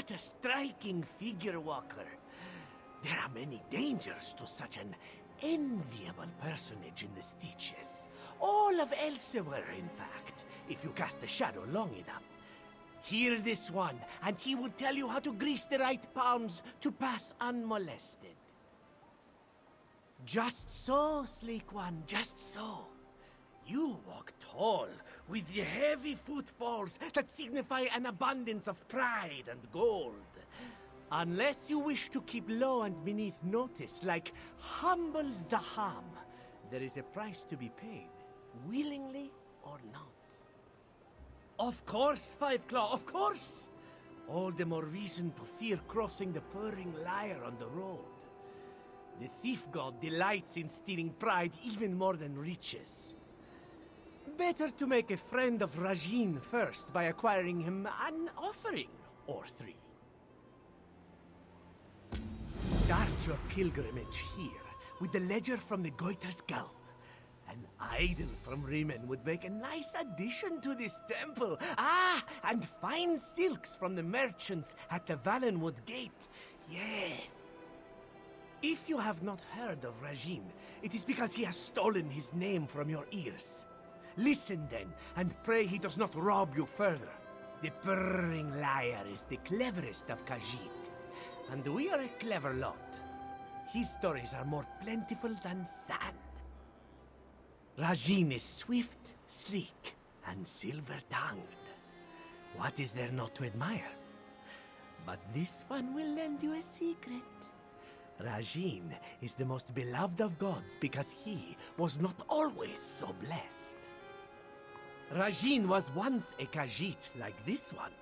such a striking figure walker. There are many dangers to such an enviable personage in the Stitches. All of Elsewhere, in fact, if you cast a shadow long enough. Hear this one, and he will tell you how to grease the right palms to pass unmolested. Just so, sleek one, just so. You walk tall, with the heavy footfalls that signify an abundance of pride and gold. Unless you wish to keep low and beneath notice, like humble Zaham, there is a price to be paid, willingly or not. Of course, Five Claw, of course! All the more reason to fear crossing the Purring Lair on the road. The thief god delights in stealing pride even more than riches. Better to make a friend of Rajin first by acquiring him an offering or three. Start your pilgrimage here, with the ledger from the Goiter's Gulp. An idol from Riemann would make a nice addition to this temple. Ah, and fine silks from the merchants at the Valenwood Gate. Yes. If you have not heard of Rajin, it is because he has stolen his name from your ears. Listen then, and pray he does not rob you further. The Purring Liar is the cleverest of Khajiit, and we are a clever lot. His stories are more plentiful than sand. Rajin is swift, sleek, and silver-tongued. What is there not to admire? But this one will lend you a secret. Rajin is the most beloved of gods because he was not always so blessed. Rajin was once a Khajiit like this one,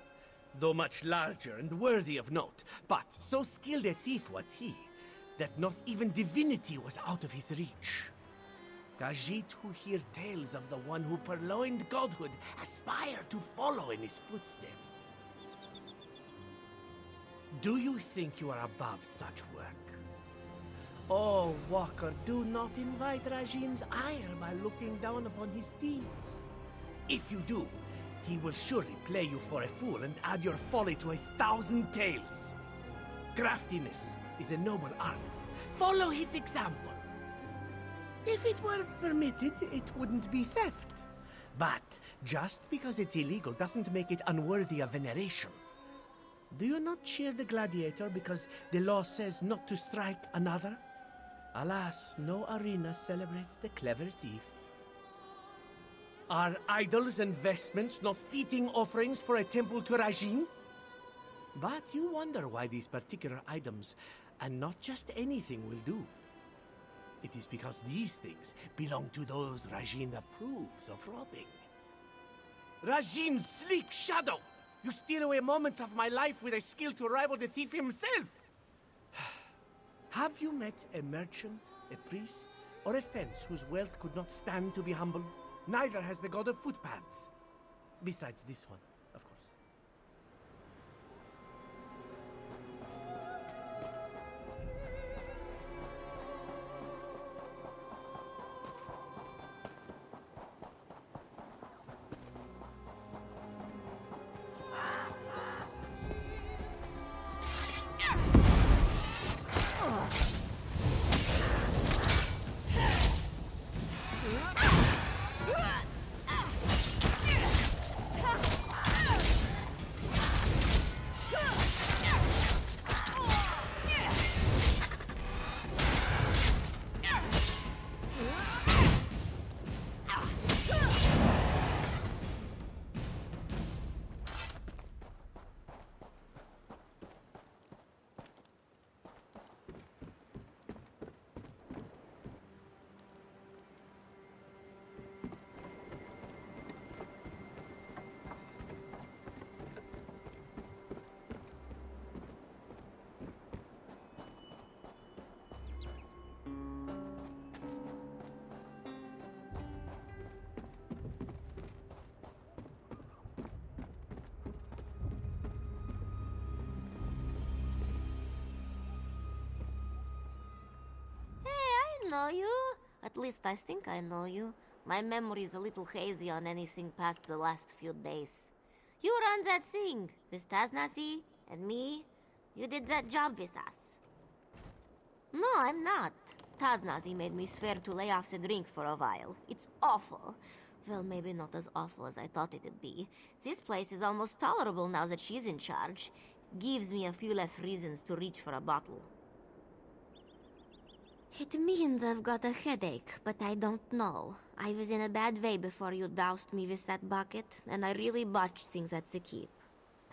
though much larger and worthy of note, but so skilled a thief was he, that not even divinity was out of his reach. Khajiit who hear tales of the one who purloined godhood aspire to follow in his footsteps. Do you think you are above such work? Oh, Walker, do not invite Rajin's ire by looking down upon his deeds. If you do, he will surely play you for a fool and add your folly to his 1,000 tales. Craftiness is a noble art. Follow his example. If it were permitted, it wouldn't be theft. But just because it's illegal doesn't make it unworthy of veneration. Do you not cheer the gladiator because the law says not to strike another? Alas, no arena celebrates the clever thief. Are idols and vestments not fitting offerings for a temple to Rajin? But you wonder why these particular items, and not just anything, will do. It is because these things belong to those Rajin approves of robbing. Rajin's sleek shadow! You steal away moments of my life with a skill to rival the thief himself! Have you met a merchant, a priest, or a fence whose wealth could not stand to be humbled? Neither has the god of footpaths. Besides this one, of course. Know you? At least I think I know you. My memory is a little hazy on anything past the last few days. You run that thing, Vistasnasi? And me? You did that job with us. No, I'm not. Taznazi made me swear to lay off the drink for a while. It's awful. Well, maybe not as awful as I thought it'd be. This place is almost tolerable now that she's in charge. Gives me a few less reasons to reach for a bottle. It means I've got a headache, but I don't know. I was in a bad way before you doused me with that bucket, and I really botched things at the keep.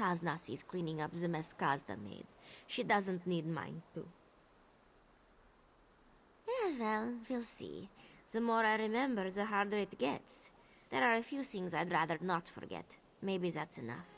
Taznasi's cleaning up the mess Kazda made. She doesn't need mine, too. Yeah, well, we'll see. The more I remember, the harder it gets. There are a few things I'd rather not forget. Maybe that's enough.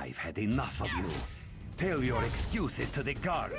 I've had enough of you. Tell your excuses to the guard.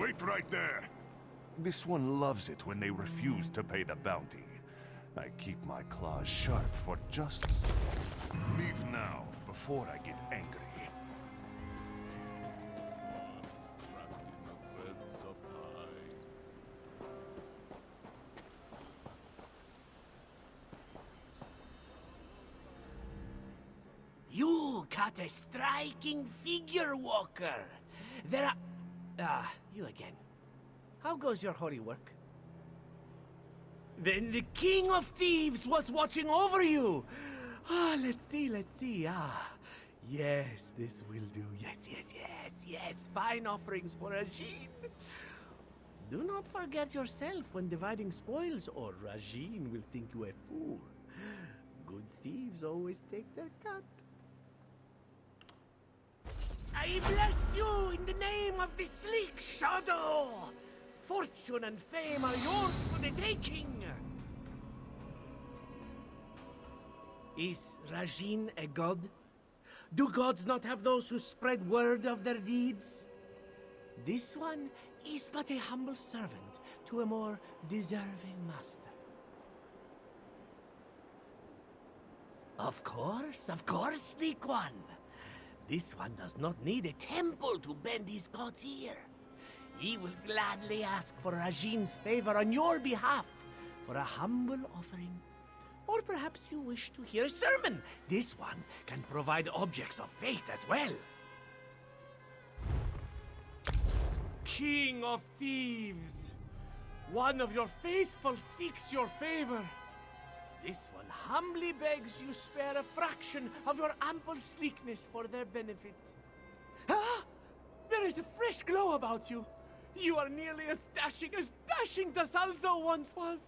Wait right there. This one loves it when they refuse to pay the bounty. I keep my claws sharp for justice. Leave now, before I get angry. You cut a striking figure, Walker. There are... you again. How goes your holy work? Then the King of Thieves was watching over you! Let's see. Yes, this will do. Yes. Fine offerings for Rajin. Do not forget yourself when dividing spoils, or Rajin will think you a fool. Good thieves always take their cut. I bless you in the name of the sleek shadow! Fortune and fame are yours for the taking! Is Rajin a god? Do gods not have those who spread word of their deeds? This one is but a humble servant to a more deserving master. Of course, sleek one. This one does not need a temple to bend his god's ear. He will gladly ask for Rajin's favor on your behalf for a humble offering. Or perhaps you wish to hear a sermon. This one can provide objects of faith as well. King of Thieves, one of your faithful seeks your favor. This one humbly begs you spare a fraction of your ample sleekness for their benefit. Ah! There is a fresh glow about you. You are nearly as dashing Dasalzo once was.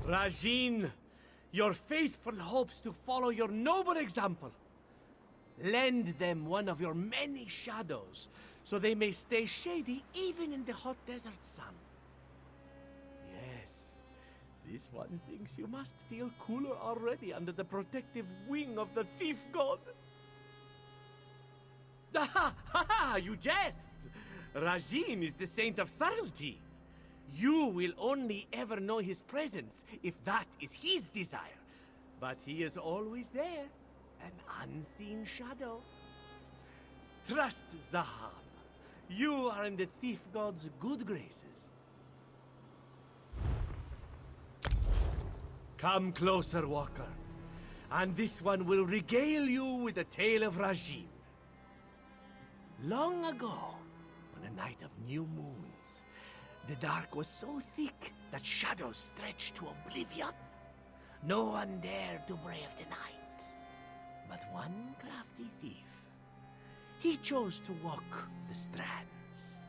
Rajin, your faithful hopes to follow your noble example. Lend them one of your many shadows, so they may stay shady even in the hot desert sun. Yes, this one thinks you must feel cooler already under the protective wing of the thief god. Ha! You jest! Rajin is the saint of subtlety. You will only ever know his presence if that is his desire. But he is always there, an unseen shadow. Trust Zaham. You are in the thief god's good graces. Come closer, Walker, and this one will regale you with a tale of Rajin. Long ago, on a night of new moons, the dark was so thick that shadows stretched to oblivion. No one dared to brave the night, but one crafty thief. He chose to walk the strands.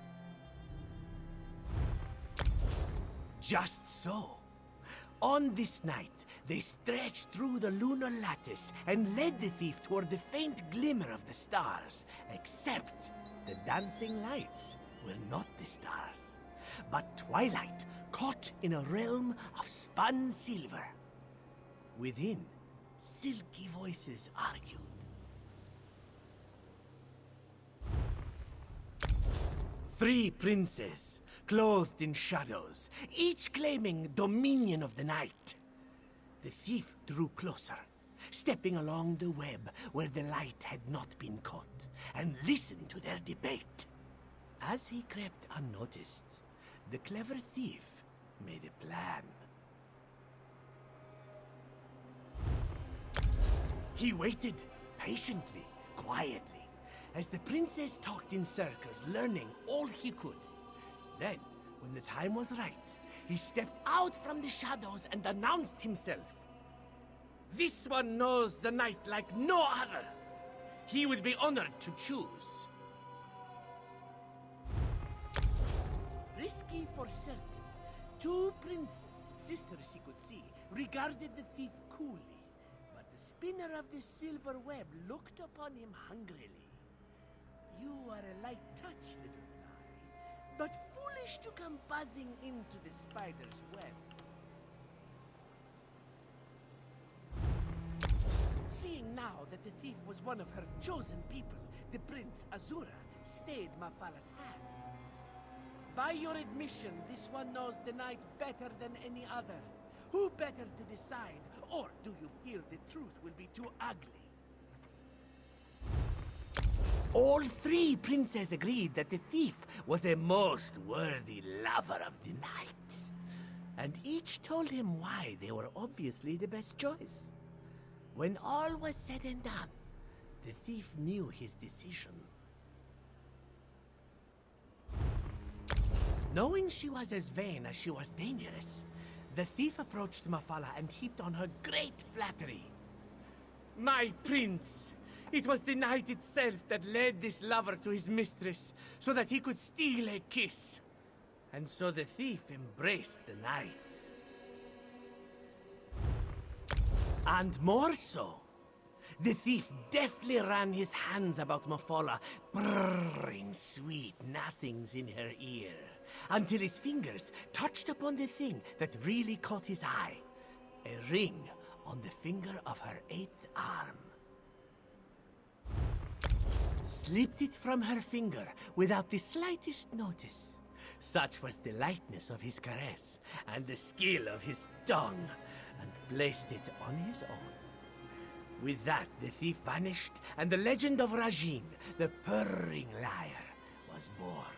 Just so. On this night, they stretched through the lunar lattice and led the thief toward the faint glimmer of the stars, except the dancing lights were not the stars, but twilight caught in a realm of spun silver. Within, silky voices argued. Three princes, clothed in shadows, each claiming dominion of the night. The thief drew closer, stepping along the web where the light had not been caught, and listened to their debate. As he crept unnoticed, the clever thief made a plan. He waited, patiently, quietly, as the princess talked in circles, learning all he could. Then, when the time was right, he stepped out from the shadows and announced himself. This one knows the night like no other. He would be honored to choose. Risky for certain, two princes, sisters he could see, regarded the thief coolly, but the spinner of the silver web looked upon him hungrily. You are a light touch, little fly, but foolish to come buzzing into the spider's web. Seeing now now that the thief was one of her chosen people, the Prince Azura stayed Mafala's hand. By your admission, this one knows the night better than any other. Who better to decide, or do you fear the truth will be too ugly? All three princes agreed that the thief was a most worthy lover of the night. And each told him why they were obviously the best choice. When all was said and done, the thief knew his decision. Knowing she was as vain as she was dangerous, the thief approached Mafala and heaped on her great flattery. My prince, it was the night itself that led this lover to his mistress, so that he could steal a kiss. And so the thief embraced the night. And more so, the thief deftly ran his hands about Mafala, purring sweet nothings in her ear, until his fingers touched upon the thing that really caught his eye, a ring on the finger of her 8th arm. Slipped it from her finger without the slightest notice. Such was the lightness of his caress and the skill of his tongue, and placed it on his own. With that, the thief vanished, and the legend of Rajin, the purring liar, was born.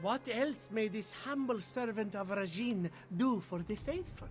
What else may this humble servant of Rajin do for the faithful?